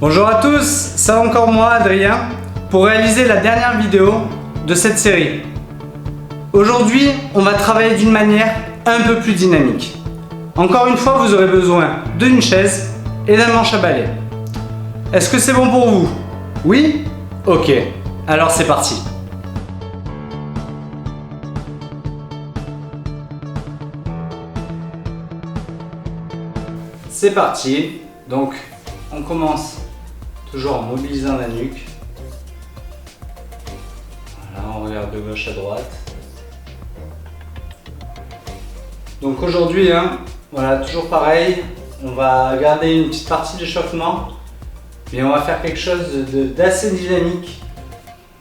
Bonjour à tous, c'est encore moi Adrien pour réaliser la dernière vidéo de cette série. Aujourd'hui, on va travailler d'une manière un peu plus dynamique. Encore une fois, vous aurez besoin d'une chaise et d'un manche à balai. Est-ce que c'est bon pour vous? Oui? Ok, alors c'est parti. C'est parti, donc on commence toujours en mobilisant la nuque. Voilà, on regarde de gauche à droite. Donc aujourd'hui, voilà, toujours pareil, on va garder une petite partie d'échauffement, mais on va faire quelque chose d'assez dynamique.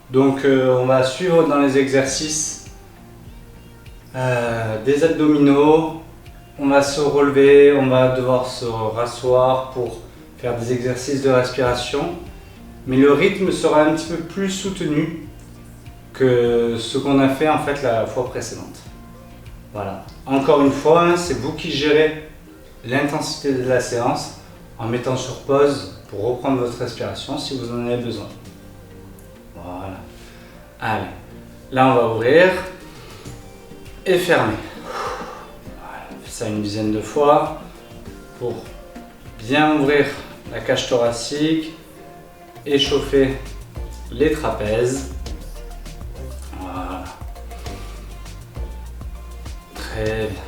Donc on va suivre dans les exercices des abdominaux. On va se relever, on va devoir se rasseoir pour faire des exercices de respiration. Mais le rythme sera un petit peu plus soutenu que ce qu'on a fait en fait la fois précédente. Voilà. Encore une fois, c'est vous qui gérez l'intensité de la séance en mettant sur pause pour reprendre votre respiration si vous en avez besoin. Voilà. Allez, là on va ouvrir et fermer. Ça une dizaine de fois pour bien ouvrir la cage thoracique, échauffer les trapèzes. Voilà. Très bien.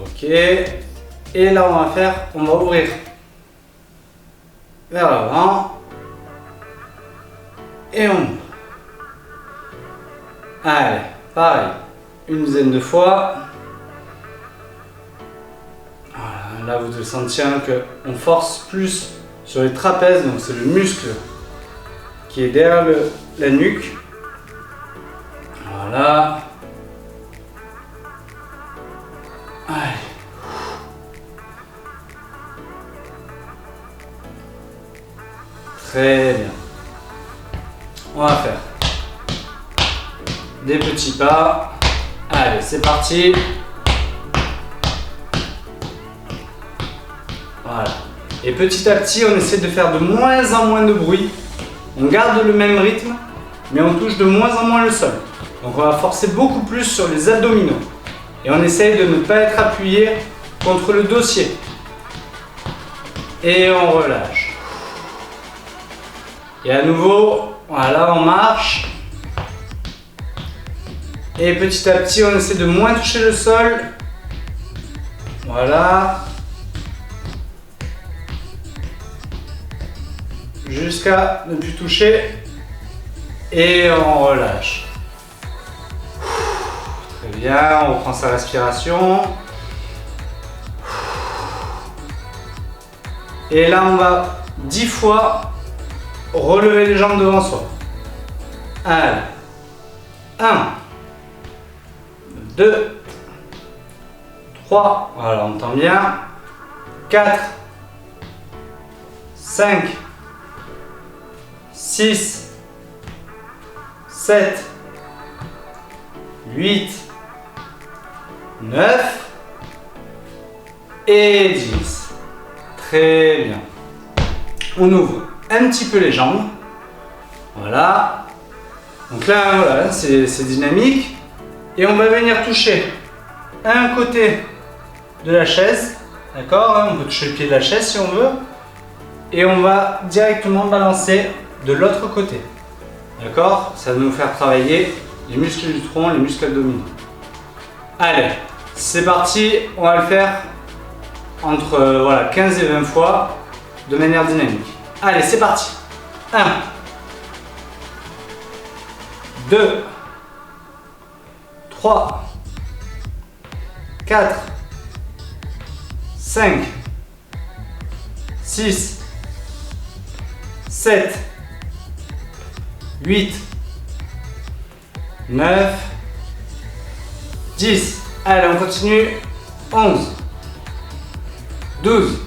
Ok. Et là on va ouvrir vers l'avant. Et on... Allez, pareil, une dizaine de fois. Voilà, là vous devez sentir qu'on force plus sur les trapèzes, donc c'est le muscle qui est derrière la nuque. Voilà. Allez. Très bien. On va faire des petits pas. Allez, c'est parti. Voilà. Et petit à petit, on essaie de faire de moins en moins de bruit. On garde le même rythme, mais on touche de moins en moins le sol. Donc on va forcer beaucoup plus sur les abdominaux. Et on essaye de ne pas être appuyé contre le dossier. Et on relâche. Et à nouveau, voilà, on marche. Et petit à petit, on essaie de moins toucher le sol. Voilà. Jusqu'à ne plus toucher. Et on relâche. Très bien, on reprend sa respiration. Et là, on va 10 fois relever les jambes devant soi. Allez. 1, 2, 3, voilà, on entend bien. 4, 5, 6, 7, 8, 9 et 10. Très bien. On ouvre un petit peu les jambes. Voilà. Donc là, voilà, c'est dynamique. Et on va venir toucher un côté de la chaise. D'accord? On peut toucher le pied de la chaise si on veut. Et on va directement balancer de l'autre côté. D'accord? Ça va nous faire travailler les muscles du tronc, les muscles abdominaux. Allez, c'est parti. On va le faire entre voilà, 15 et 20 fois de manière dynamique. Allez, c'est parti. 1, 2, 3, 4, 5, 6, 7, 8, 9, 10. Allez, on continue. 11, 12,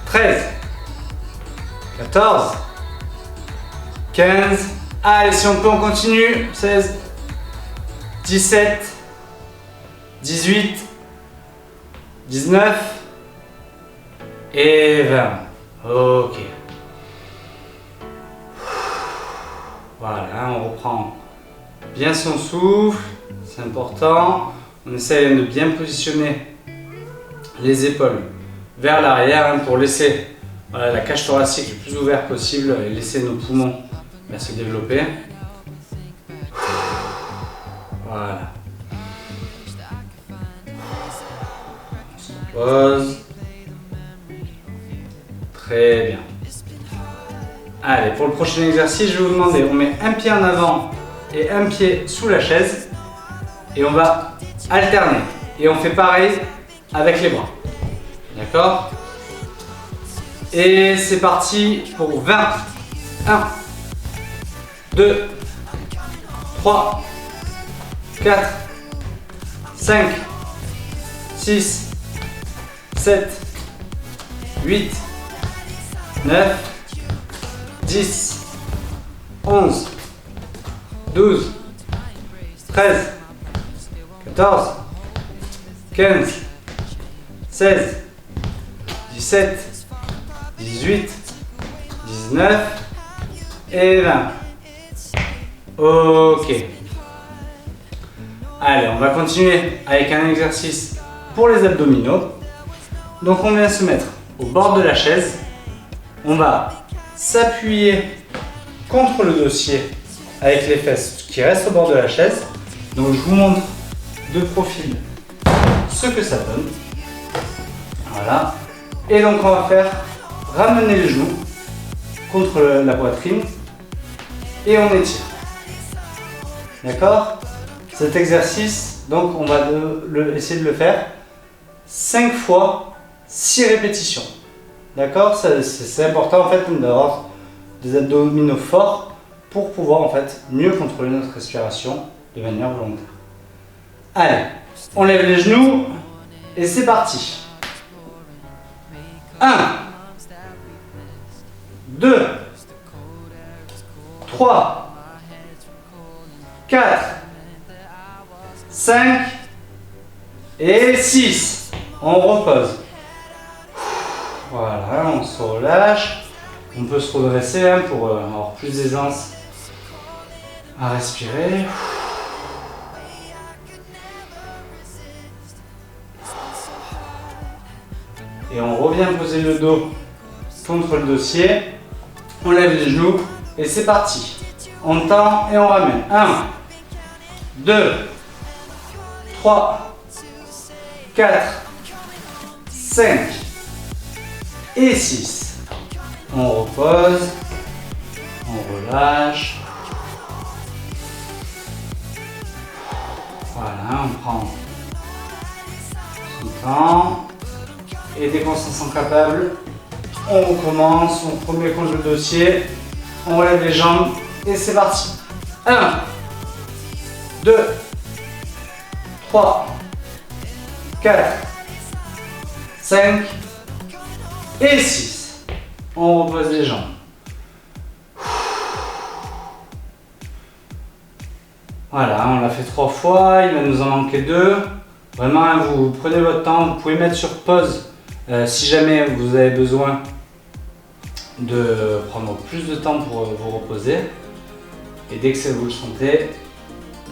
13, 14, 15, allez si on peut on continue, 16, 17, 18, 19 et 20. Ok. Voilà, on reprend bien son souffle, c'est important. On essaie de bien positionner les épaules vers l'arrière pour laisser la cage thoracique le plus ouverte possible et laisser nos poumons se développer. Voilà. On se repose. Très bien. Allez, pour le prochain exercice, je vais vous demander, on met un pied en avant et un pied sous la chaise et on va alterner. Et on fait pareil avec les bras. D'accord? Et c'est parti pour 20. 1, 2, 3, 4, 5, 6, 7, 8, 9, 10, 11, 12, 13, 14, 15, 16, 17, 18, 19 et 20. Ok. Allez, on va continuer avec un exercice pour les abdominaux. Donc on vient se mettre au bord de la chaise. On va s'appuyer contre le dossier avec les fesses qui restent au bord de la chaise. Donc je vous montre de profil ce que ça donne. Voilà. Et donc on va faire ramener les genoux contre la poitrine et on étire. D'accord? Cet exercice, donc on va essayer de le faire 5 fois 6 répétitions. D'accord? C'est important en fait d'avoir des abdominaux forts pour pouvoir en fait mieux contrôler notre respiration de manière volontaire. Allez, on lève les genoux et c'est parti. 1, 2, 3, 4, 5 et 6. On repose. Voilà, on se relâche. On peut se redresser pour avoir plus d'aisance à respirer. Et on revient poser le dos contre le dossier. On lève les genoux et c'est parti. On tend et on ramène. 1, 2, 3, 4, 5 et 6. On repose, on relâche. Voilà, on prend son temps. Et dès qu'on se sent capable, on recommence, on remet contre le dossier, on relève les jambes et c'est parti. 1, 2, 3, 4, 5 et 6. On repose les jambes. Voilà, on l'a fait 3 fois, il va nous en manquer 2. Vraiment, vous prenez votre temps, vous pouvez mettre sur pause si jamais vous avez besoin de prendre plus de temps pour vous reposer. Et dès que vous le sentez,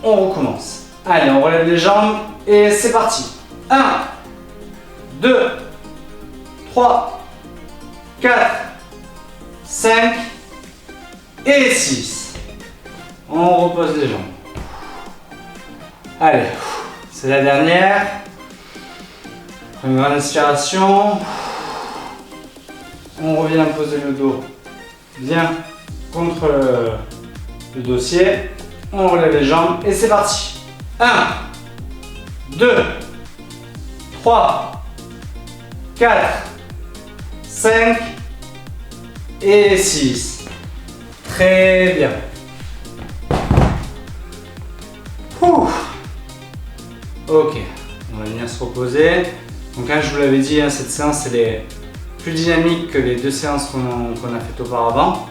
on recommence. Allez, on relève les jambes et c'est parti. 1, 2, 3, 4, 5 et 6. On repose les jambes. Allez, c'est la dernière. Prenez une grande inspiration. On revient poser le dos bien contre le dossier. On relève les jambes et c'est parti. 1, 2, 3, 4, 5 et 6. Très bien. Ouh. Ok, on va venir se reposer. Donc là, je vous l'avais dit, cette séance elle est plus dynamique que les 2 séances qu'on a faites auparavant.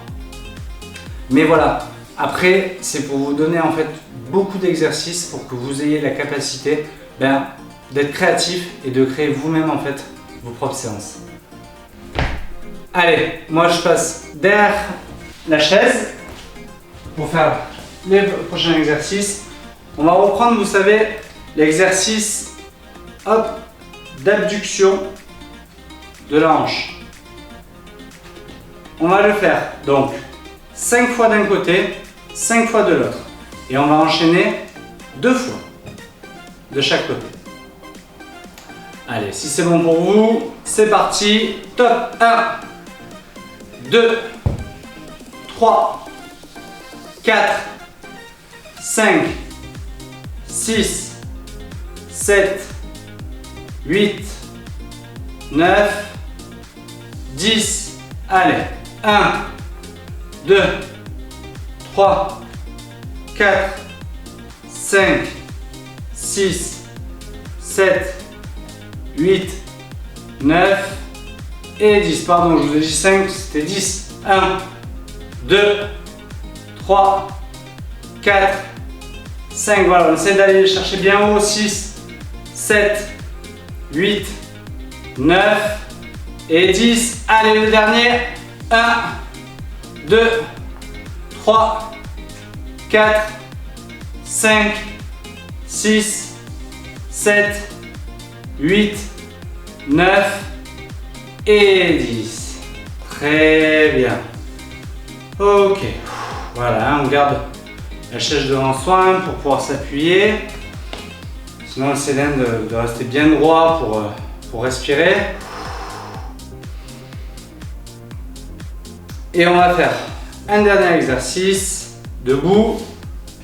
Mais voilà, après, c'est pour vous donner en fait beaucoup d'exercices pour que vous ayez la capacité d'être créatif et de créer vous-même en fait vos propres séances. Allez, moi je passe derrière la chaise pour faire les prochains exercices. On va reprendre, vous savez, l'exercice d'abduction de la hanche. On va le faire donc 5 fois d'un côté, 5 fois de l'autre. Et on va enchaîner 2 fois de chaque côté. Allez, si c'est bon pour vous, c'est parti. Top. 1, 2, 3, 4, 5, 6, 7, 8, 9, 10. Allez, 1, 2, 3, 4, 5, 6, 7, 8, 9 et 10. Pardon, je vous ai dit 5, c'était 10. 1, 2, 3, 4, 5. Voilà, on essaie d'aller chercher bien haut. 6, 7, 8, 9 et 10. Allez, le dernier. 1, 2, 3, 4, 5, 6, 7, 8, 9 et 10. Très bien. Ok. Voilà, on garde la chaise devant soi pour pouvoir s'appuyer. Sinon, c'est bien de rester bien droit pour respirer. Et on va faire un dernier exercice debout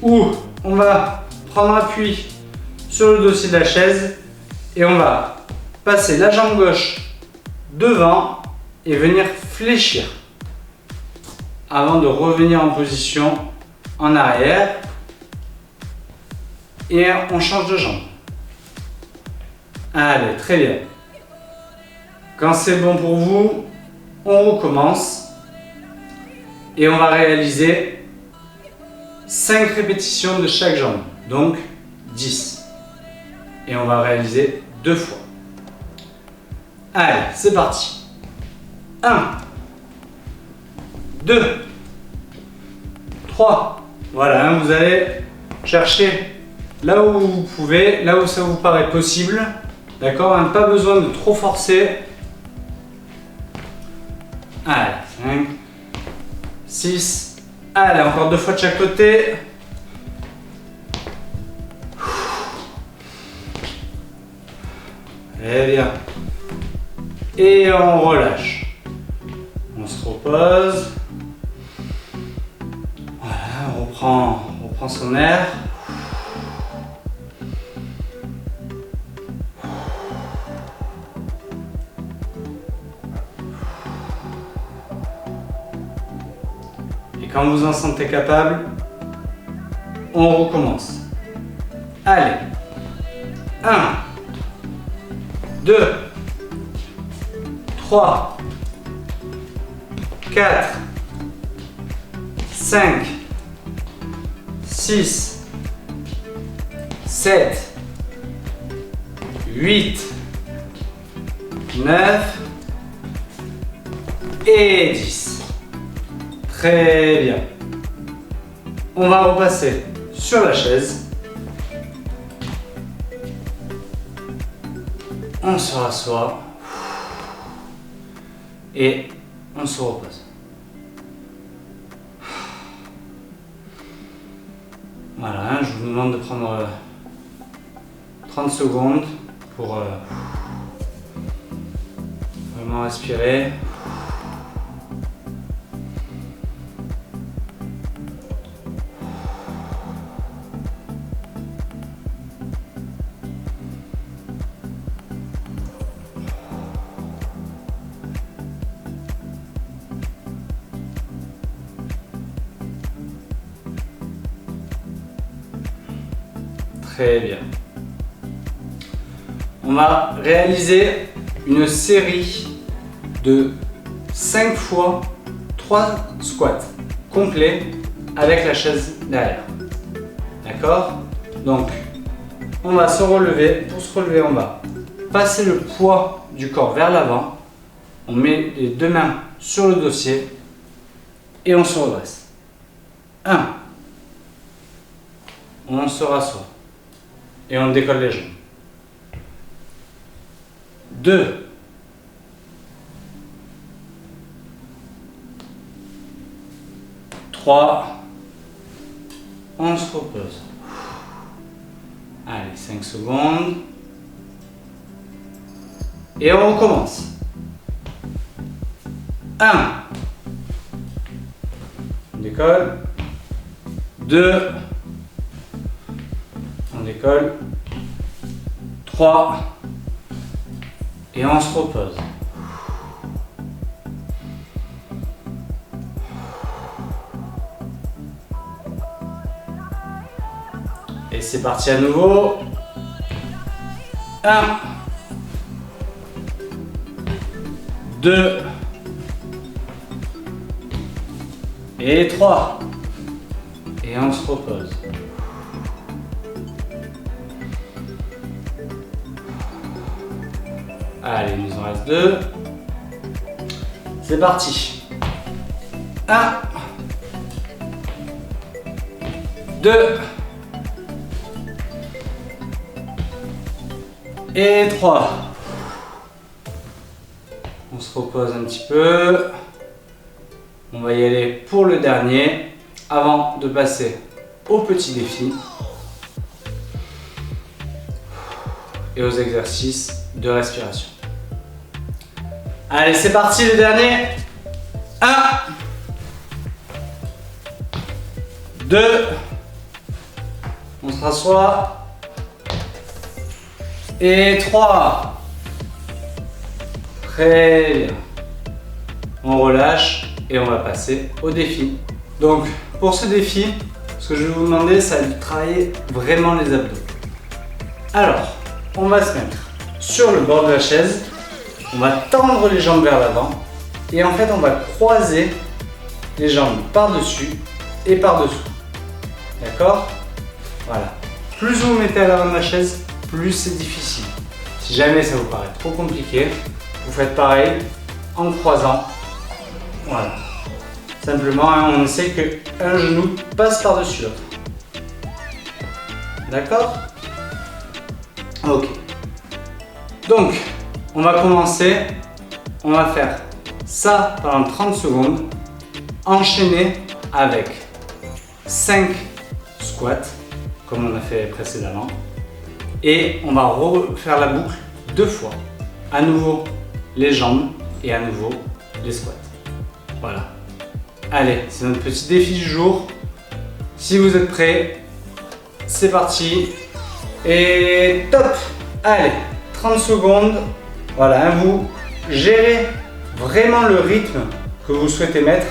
où on va prendre appui sur le dossier de la chaise et on va passer la jambe gauche devant et venir fléchir avant de revenir en position en arrière et on change de jambe. Allez, très bien. Quand c'est bon pour vous, on recommence et on va réaliser 5 répétitions de chaque jambe, donc 10. Et on va réaliser 2 fois. Allez, c'est parti. 1, 2, 3. Voilà, vous allez chercher là où vous pouvez, là où ça vous paraît possible. D'accord, pas besoin de trop forcer. Allez, 5, 6. Allez, encore 2 fois de chaque côté. Très bien. Et on relâche. On se repose. Voilà, on reprend son air. Et quand vous en sentez capable, on recommence. Allez. 1, 2, 3, 4, 5, 6, 7, 8, 9 et 10. Très bien. On va repasser sur la chaise. On se rassoit et on se repose. Voilà, je vous demande de prendre 30 secondes pour vraiment respirer. Très bien. On va réaliser une série de 5 fois 3 squats complets avec la chaise derrière. D'accord? Donc, on va se relever. Pour se relever, on va passer le poids du corps vers l'avant. On met les deux mains sur le dossier et on se redresse. 1. On se rassoit et on décolle les jambes. 2. 3. On se repose. Allez, 5 secondes. Et on recommence. 1. On décolle. 2. On décolle. 3. Et on se repose. Et c'est parti à nouveau. 1. 2. Et 3. Et on se repose. Allez, il nous en reste 2. C'est parti. 1. 2. Et 3. On se repose un petit peu. On va y aller pour le dernier avant de passer au petit défi et aux exercices de respiration. Allez, c'est parti, le dernier. 1. 2. On se rassoit. Et 3. Très bien. On relâche et on va passer au défi. Donc, pour ce défi, ce que je vais vous demander, c'est de travailler vraiment les abdos. Alors, on va se mettre sur le bord de la chaise. On va tendre les jambes vers l'avant. Et en fait, on va croiser les jambes par-dessus et par-dessous. D'accord? Voilà. Plus vous vous mettez à l'avant de la chaise, plus c'est difficile. Si jamais ça vous paraît trop compliqué, vous faites pareil en croisant. Voilà. Simplement, hein, on essaie qu'un genou passe par-dessus l'autre. D'accord? Ok. Donc, on va commencer. On va faire ça pendant 30 secondes, enchaîné avec 5 squats, comme on a fait précédemment. Et on va refaire la boucle 2 fois. À nouveau les jambes et à nouveau les squats. Voilà. Allez, c'est notre petit défi du jour. Si vous êtes prêts, c'est parti. Et top! Allez, 30 secondes. Voilà, vous gérez vraiment le rythme que vous souhaitez mettre.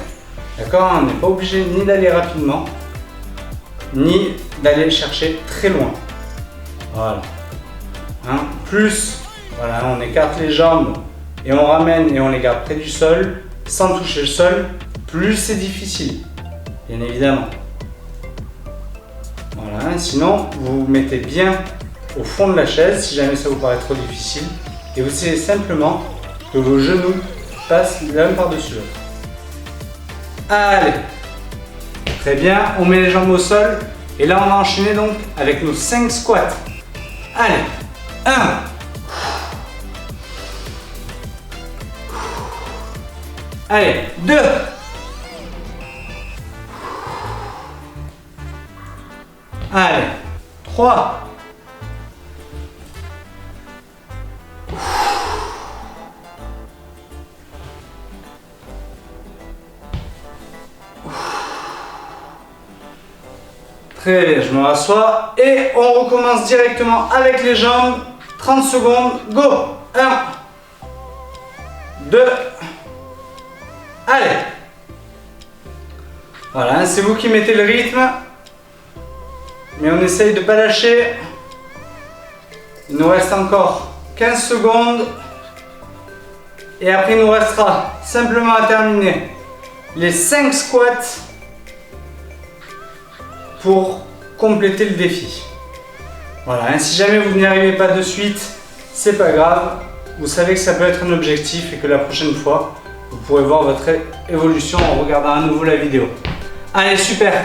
D'accord? On n'est pas obligé ni d'aller rapidement, ni d'aller chercher très loin. Voilà. Hein? Plus, voilà, on écarte les jambes et on ramène et on les garde près du sol, sans toucher le sol, plus c'est difficile, bien évidemment. Voilà, sinon vous vous mettez bien au fond de la chaise si jamais ça vous paraît trop difficile et vous essayez simplement que vos genoux passent l'un par-dessus l'autre. Allez, très bien, on met les jambes au sol et là on va enchaîner donc avec nos 5 squats. Allez, 1. Allez, 2. Allez, 3. Très bien, je me rassois et on recommence directement avec les jambes. 30 secondes, go! 1, 2, allez! Voilà, c'est vous qui mettez le rythme, mais on essaye de ne pas lâcher. Il nous reste encore 15 secondes et après il nous restera simplement à terminer les 5 squats pour compléter le défi. Voilà, hein, si jamais vous n'y arrivez pas de suite, c'est pas grave. Vous savez que ça peut être un objectif et que la prochaine fois, vous pourrez voir votre évolution en regardant à nouveau la vidéo. Allez, super!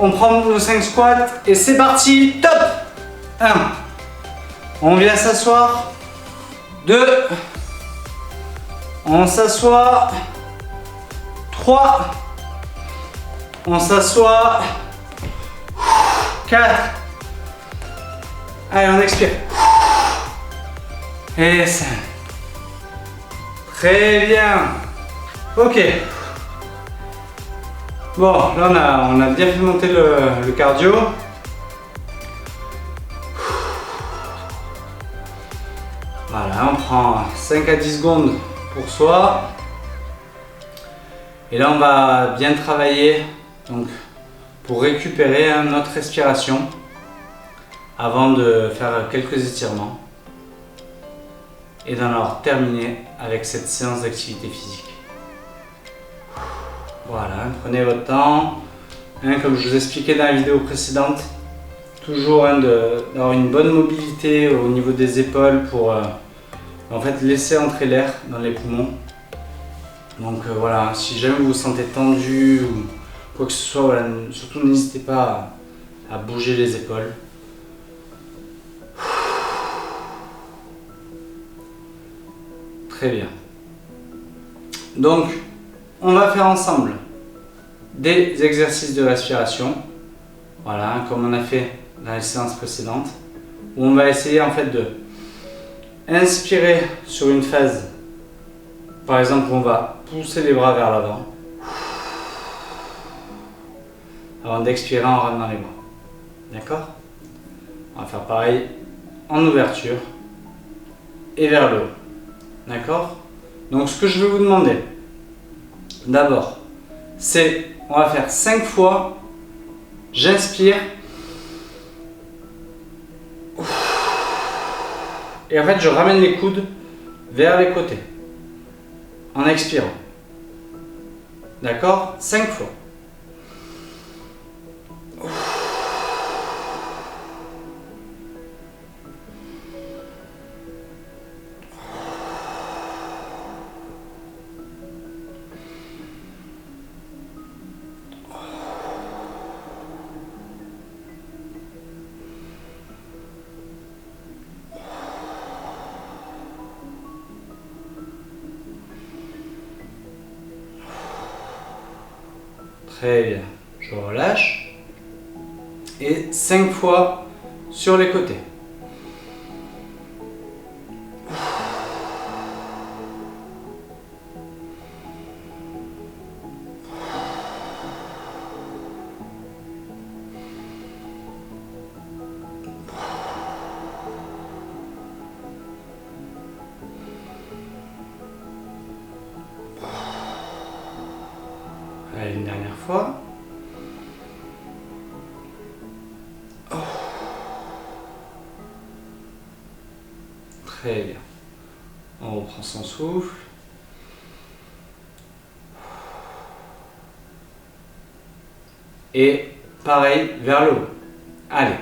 On prend nos 5 squats et c'est parti! Top! 1. On vient s'asseoir. 2. On s'assoit. 3. On s'assoit. 4. Allez, on expire. Et 5. Très bien. Ok. Bon, là on a bien fait monter le cardio. Voilà, on prend 5 à 10 secondes pour soi. Et là on va bien travailler donc, pour récupérer notre respiration avant de faire quelques étirements et d'en avoir terminé avec cette séance d'activité physique. Voilà, prenez votre temps, comme je vous expliquais dans la vidéo précédente, toujours d'avoir une bonne mobilité au niveau des épaules pour en fait laisser entrer l'air dans les poumons. Donc voilà, si jamais vous vous sentez tendu ou quoi que ce soit, voilà, surtout n'hésitez pas à bouger les épaules. Très bien. Donc, on va faire ensemble des exercices de respiration, voilà, comme on a fait dans les séances précédentes, où on va essayer en fait de inspirer sur une phase, par exemple, on va pousser les bras vers l'avant, avant d'expirer en ramenant les bras. D'accord? On va faire pareil en ouverture et vers le haut. D'accord? Donc ce que je vais vous demander, d'abord, c'est, on va faire 5 fois, j'inspire, et en fait je ramène les coudes vers les côtés, en expirant. D'accord? 5 fois. Très bien, je relâche. Et 5 fois sur les côtés. Allez, une dernière fois. Très bien. On reprend son souffle. Et pareil, vers le haut. Allez.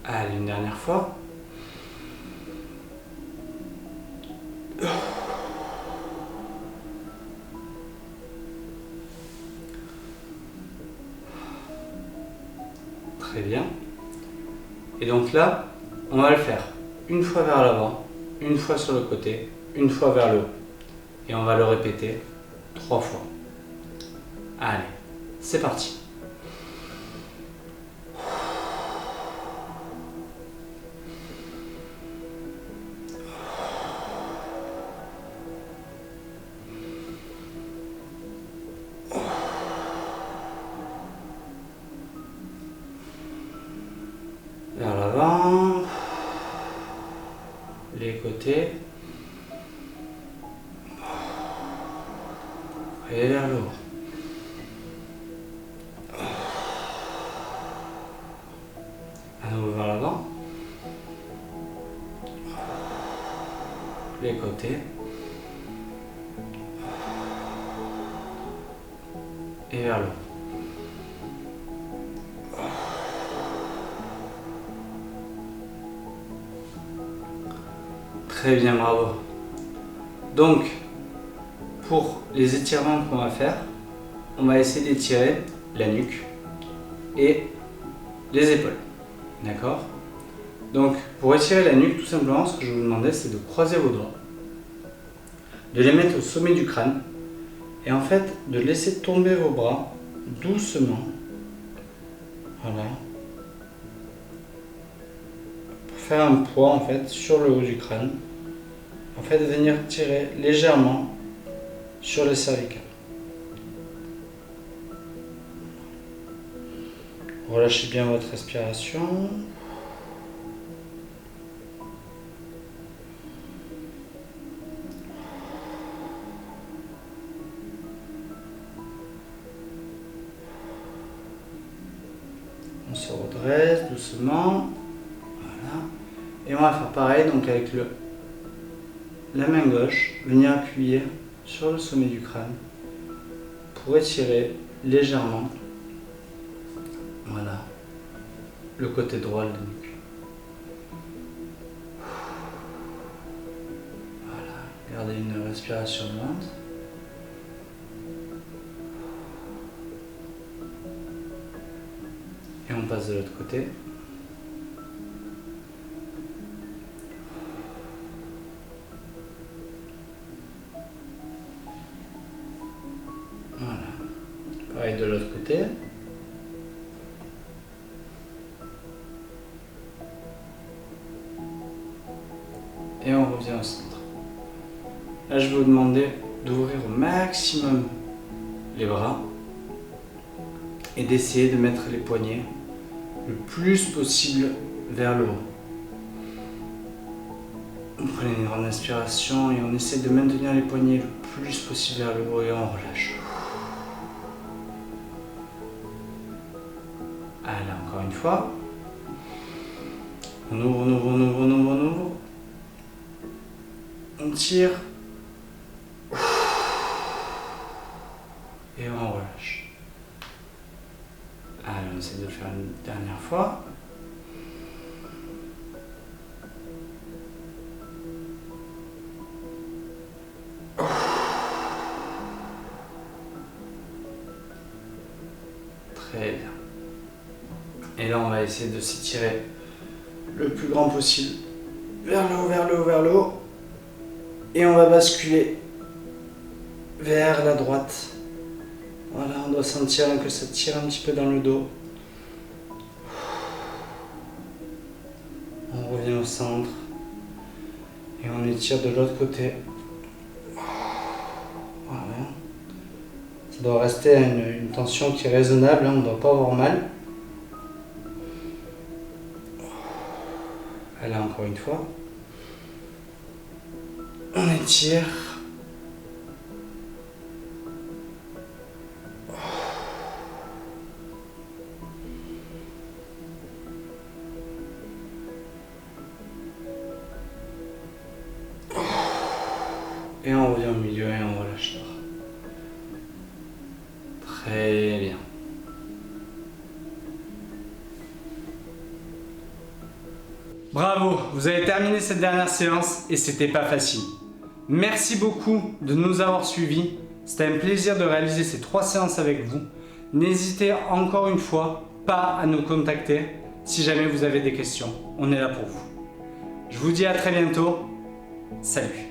Allez, une dernière fois. Très bien. Et donc là, on va le faire une fois vers l'avant, une fois sur le côté, une fois vers le haut. Et on va le répéter 3 fois. Allez, c'est parti. Vers l'avant, côté. Et vers le haut. À nouveau vers l'avant. Les côtés. Et vers le haut. Très bien, bravo. Donc, pour les étirements qu'on va faire, on va essayer d'étirer la nuque et les épaules. D'accord? Donc, pour étirer la nuque, tout simplement, ce que je vous demandais, c'est de croiser vos doigts, de les mettre au sommet du crâne et en fait, de laisser tomber vos bras doucement. Voilà. Pour faire un poids, en fait, sur le haut du crâne. En fait, de venir tirer légèrement sur le cervical. Relâchez bien votre respiration. On se redresse doucement. Voilà. Et on va faire pareil donc avec la main gauche, venir appuyer sur le sommet du crâne pour étirer légèrement, voilà, le côté droit de la nuque. Voilà, gardez une respiration lente. Et on passe de l'autre côté. Voilà. Pareil de l'autre côté. Et on revient au centre. Là, je vais vous demander d'ouvrir au maximum les bras et d'essayer de mettre les poignets le plus possible vers le haut. On prend une grande inspiration et on essaie de maintenir les poignets le plus possible vers le haut et on relâche. Allez, encore une fois. On ouvre, on ouvre, on ouvre, on ouvre, on ouvre. On tire. Et on relâche. Allez, on essaie de le faire une dernière fois. Très bien. Et là, on va essayer de s'étirer le plus grand possible vers le haut, vers le haut, vers le haut. Et on va basculer vers la droite. Voilà, on doit sentir que ça tire un petit peu dans le dos. On revient au centre. Et on étire de l'autre côté. Voilà. Ça doit rester à une tension qui est raisonnable, hein, on ne doit pas avoir mal. Là encore une fois. On étire. Et on revient au milieu et on relâche. Très bien. Bravo, vous avez terminé cette dernière séance et c'était pas facile. Merci beaucoup de nous avoir suivis. C'était un plaisir de réaliser ces 3 séances avec vous. N'hésitez encore une fois pas à nous contacter si jamais vous avez des questions. On est là pour vous. Je vous dis à très bientôt. Salut.